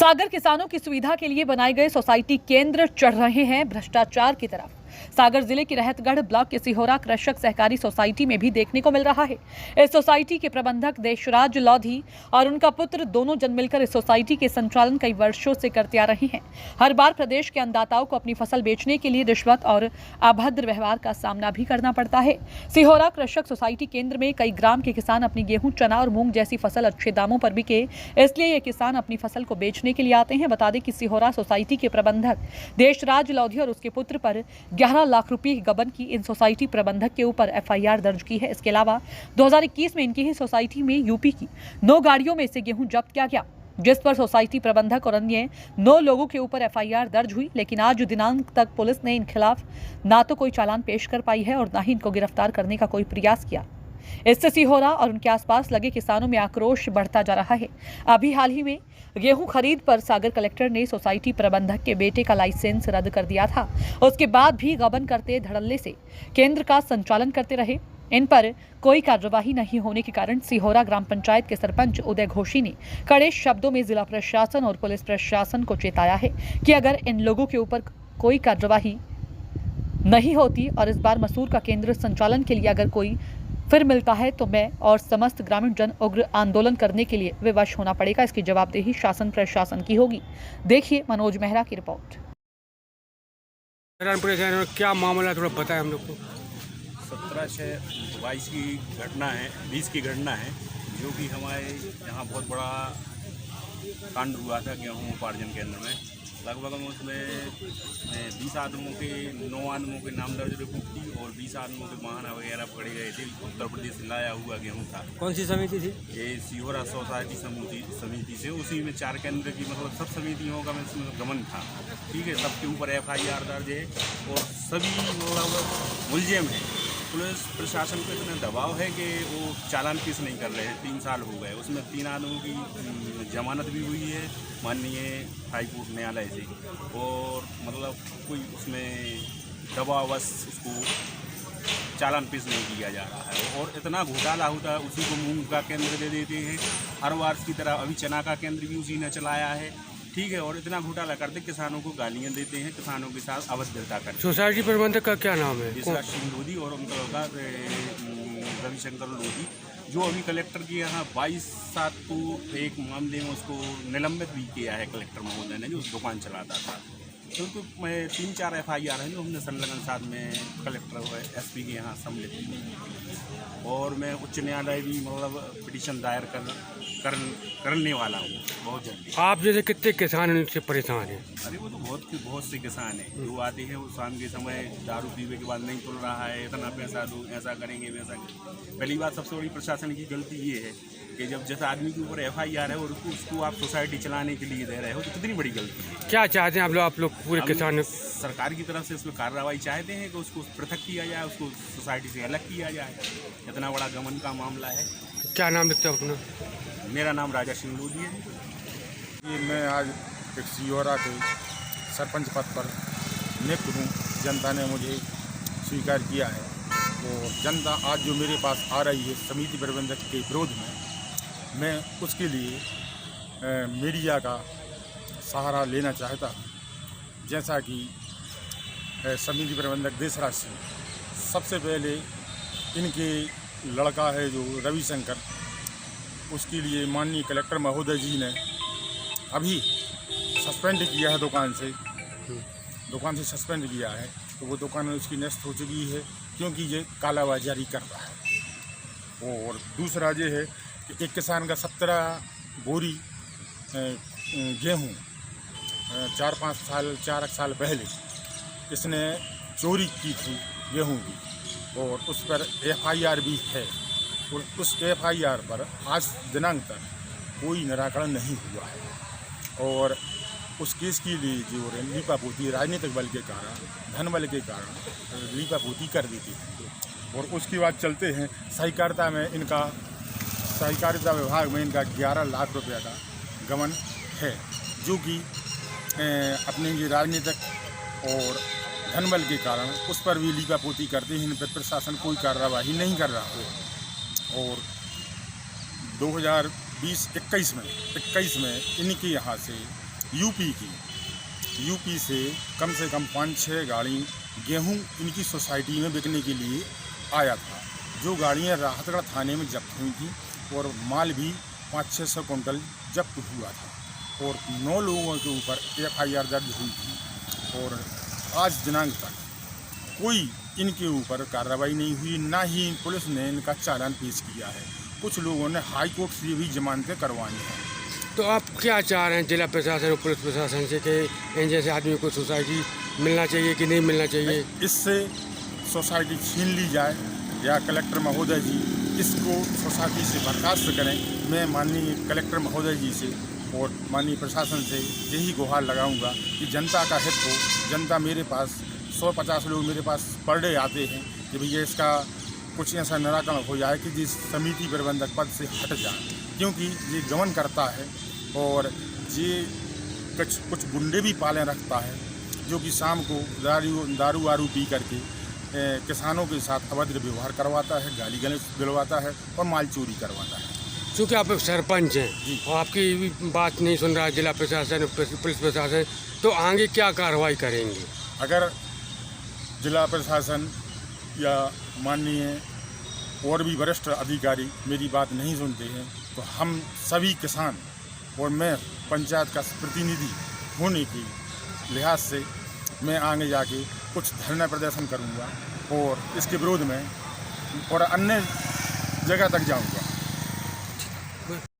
सागर किसानों की सुविधा के लिए बनाए गए सोसाइटी केंद्र चढ़ रहे हैं भ्रष्टाचार की तरफ। सागर जिले की रहतगढ़ ब्लॉक के सिहोरा कृषक सहकारी सोसाइटी में भी देखने को मिल रहा है। इस सोसाइटी के प्रबंधक देशराज लोधी और उनका पुत्र दोनों जन मिलकर इस सोसाइटी के संचालन कई वर्षों से करते आ रहे हैं। हर बार प्रदेश के अन्नदाताओं को अपनी फसल बेचने के लिए रिश्वत और अभद्र व्यवहार का सामना भी करना पड़ता है। सिहोरा कृषक सोसाइटी केंद्र में कई ग्राम के किसान अपनी गेहूं, चना और मूंग जैसी फसल अच्छे दामों पर बिके, इसलिए ये किसान अपनी फसल को बेचने के लिए आते हैं। बता दें कि सिहोरा सोसाइटी के प्रबंधक देशराज लोधी और उसके पुत्र पर 11 लाख रुपए की गबन की इन सोसाइटी प्रबंधक के ऊपर एफआईआर दर्ज की है। इसके अलावा 2021 में इनकी ही सोसाइटी में यूपी की 9 गाड़ियों में से गेहूं जब्त किया गया, जिस पर सोसाइटी प्रबंधक और अन्य 9 लोगों के ऊपर एफआईआर दर्ज हुई। लेकिन आज दिनांक तक पुलिस ने इन खिलाफ ना तो कोई चालान पेश कर पाई है और ना ही इनको गिरफ्तार करने का कोई प्रयास किया। इससे सिहोरा और उनके आसपास लगे किसानों में आक्रोश बढ़ता जा रहा है। अभी हाल ही में गेहूं खरीद पर सागर कलेक्टर ने सोसाइटी प्रबंधक के बेटे का लाइसेंस रद्द कर दिया था। उसके बाद भी गबन करते धड़ल्ले से केंद्र का संचालन करते रहे। इन पर कोई कार्यवाही नहीं होने के कारण सिहोरा ग्राम पंचायत के सरपंच उदय घोषी ने कड़े शब्दों में जिला प्रशासन और पुलिस प्रशासन को चेताया है कि अगर इन लोगों के ऊपर कोई कार्यवाही नहीं होती और इस बार मसूर का केंद्र संचालन के लिए अगर कोई फिर मिलता है तो मैं और समस्त ग्रामीण जन उग्र आंदोलन करने के लिए विवश होना पड़ेगा। इसकी जवाबदेही शासन प्रशासन की होगी। देखिए मनोज मेहरा की रिपोर्ट। क्या मामला थोड़ा बताएं हम लोग को। 17/6/22 की घटना है, 20 की घटना है, जो कि हमारे यहाँ बहुत बड़ा कांड हुआ था गेहूँ उपार्जन केंद्र में। लगभग हम उसमें 20 आदमों के 9 आदमों के नाम दर्ज रिपोर्ट की और 20 आदमों के वाहन वगैरह पकड़े गए थे। उत्तर प्रदेश से लाया हुआ गेहूँ था। कौन सी समिति थी? ये सिहोरा सोसाइटी समिति से, उसी में 4 केंद्र की मतलब सब समितियों का इसमें गमन था। ठीक है, सबके ऊपर एफआईआर दर्ज है और सभी मतलब मुलजिम है। पुलिस प्रशासन पे इतना दबाव है कि वो चालान पेश नहीं कर रहे हैं। 3 साल हो गए, उसमें 3 आदमों की जमानत भी हुई है माननीय हाईकोर्ट न्यायालय से, और मतलब कोई उसमें दबावश उसको चालान पेश नहीं किया जा रहा है। और इतना घोटाला होता है, उसी को मूंग का केंद्र दे देते हैं हर बार की तरह। अभी चना का केंद्र भी उसी ने चलाया है। ठीक है, और इतना घोटाला करते किसानों को गालियाँ देते हैं, किसानों के साथ अभद्रता करते हैं। सोसाइटी प्रबंधक का क्या नाम है? देशराज लोधी और उनका लड़का रविशंकर लोधी, जो अभी कलेक्टर के यहाँ 22/7 को एक मामले में उसको निलंबित भी किया है कलेक्टर महोदय ने, जो उस दुकान चलाता था। क्योंकि मैं 3-4 एफआईआर हैं जो हमने संलग्न साथ में कलेक्टर और एसपी के यहाँ सम्मिलित की, और मैं उच्च न्यायालय भी मतलब पिटीशन दायर करने वाला हूँ बहुत जल्दी। आप जैसे कितने किसान इनसे परेशान हैं? अरे वो तो बहुत से किसान हैं जो आते हैं, वो शाम के समय दारू पीने के बाद नहीं तुल रहा है, इतना पैसा दो, ऐसा करेंगे वैसा करेंगे। पहली बात सबसे बड़ी प्रशासन की गलती ये है कि जब जैसे आदमी के ऊपर एफआईआर है और उसको आप सोसाइटी चलाने के लिए दे रहे हो, तो कितनी बड़ी गलती है। क्या चाहते हैं आप लोग पूरे किसान? सरकार की तरफ से इसमें कार्रवाई चाहते हैं कि उसको पृथक किया जाए, उसको सोसाइटी से अलग किया जाए। इतना बड़ा गमन का मामला है। क्या नाम लिखते हैं अपना? मेरा नाम राजा सिंह लोधी है। ये मैं आज एक सिहोरा के सरपंच पद पर नियुक्त हूँ। जनता ने मुझे स्वीकार किया है, तो जनता आज जो मेरे पास आ रही है समिति प्रबंधक के विरोध में, मैं उसके लिए मीडिया का सहारा लेना चाहता हूँ। जैसा कि समिति प्रबंधक देशराज सिंह, सबसे पहले इनके लड़का है जो रविशंकर, उसके लिए माननीय कलेक्टर महोदय जी ने अभी सस्पेंड किया है दुकान से सस्पेंड किया है। तो वो दुकान उसकी नष्ट हो चुकी है क्योंकि ये कालाबाजारी कर रहा है। और दूसरा ये है कि एक किसान का 17 बोरी गेहूँ 4 साल पहले इसने चोरी की थी गेहूँ की, और उस पर एफआईआर भी है। और उस एफआईआर पर आज दिनांक तक कोई निराकरण नहीं हुआ है। और उस केस के लिए जो लीपापोती राजनीतिक बल के कारण, धन बल के कारण लीपापोती कर देती है। और उसकी बात चलते हैं सहकारिता में, इनका सहकारिता विभाग में इनका 11 लाख रुपये का गमन है, जो कि अपने ये राजनीतिक और धन बल के कारण उस पर भी लीपापोती करते हैं। इन पर प्रशासन कोई कार्रवाई नहीं कर रहा है। और 2020-21 में इनके यहाँ से यूपी से कम 5-6 गाड़ी गेहूं इनकी सोसाइटी में बिकने के लिए आया था। जो गाड़ियां राहतगढ़ थाने में जब्त हुई थी और माल भी 500-600 कुंटल जब्त हुआ था और 9 लोगों के ऊपर FIR दर्ज हुई थी और आज दिनांक तक कोई इनके ऊपर कार्रवाई नहीं हुई, ना ही पुलिस ने इनका चालान पेश किया है। कुछ लोगों ने हाई कोर्ट से भी जमानतें करवाई हैं। तो आप क्या चाह रहे हैं जिला प्रशासन और पुलिस प्रशासन से कि इन जैसे आदमी को सोसाइटी मिलना चाहिए कि नहीं मिलना चाहिए? इससे सोसाइटी छीन ली जाए या कलेक्टर महोदय जी इसको सोसाइटी से बर्खास्त करें। मैं माननीय कलेक्टर महोदय जी से और माननीय प्रशासन से यही गुहार लगाऊंगा कि जनता का हित हो। जनता मेरे पास 150 लोग मेरे पास पर डे आते हैं कि भैया इसका कुछ ऐसा निराकरण हो जाए कि जिस समिति प्रबंधक पद से हट जाए, क्योंकि ये गमन करता है और ये कुछ गुंडे भी पाले रखता है जो कि शाम को दारू वारू पी करके किसानों के साथ अभद्र व्यवहार करवाता है, गाली गलौज दिलवाता है और माल चोरी करवाता है। क्योंकि आप एक सरपंच हैं और आपकी भी बात नहीं सुन रहा जिला प्रशासन पुलिस प्रशासन, तो आगे क्या कार्रवाई करेंगे? अगर जिला प्रशासन या माननीय और भी वरिष्ठ अधिकारी मेरी बात नहीं सुनते हैं तो हम सभी किसान और मैं पंचायत का प्रतिनिधि होने के लिहाज से मैं आगे जाके कुछ धरना प्रदर्शन करूंगा और इसके विरोध में और अन्य जगह तक जाऊंगा।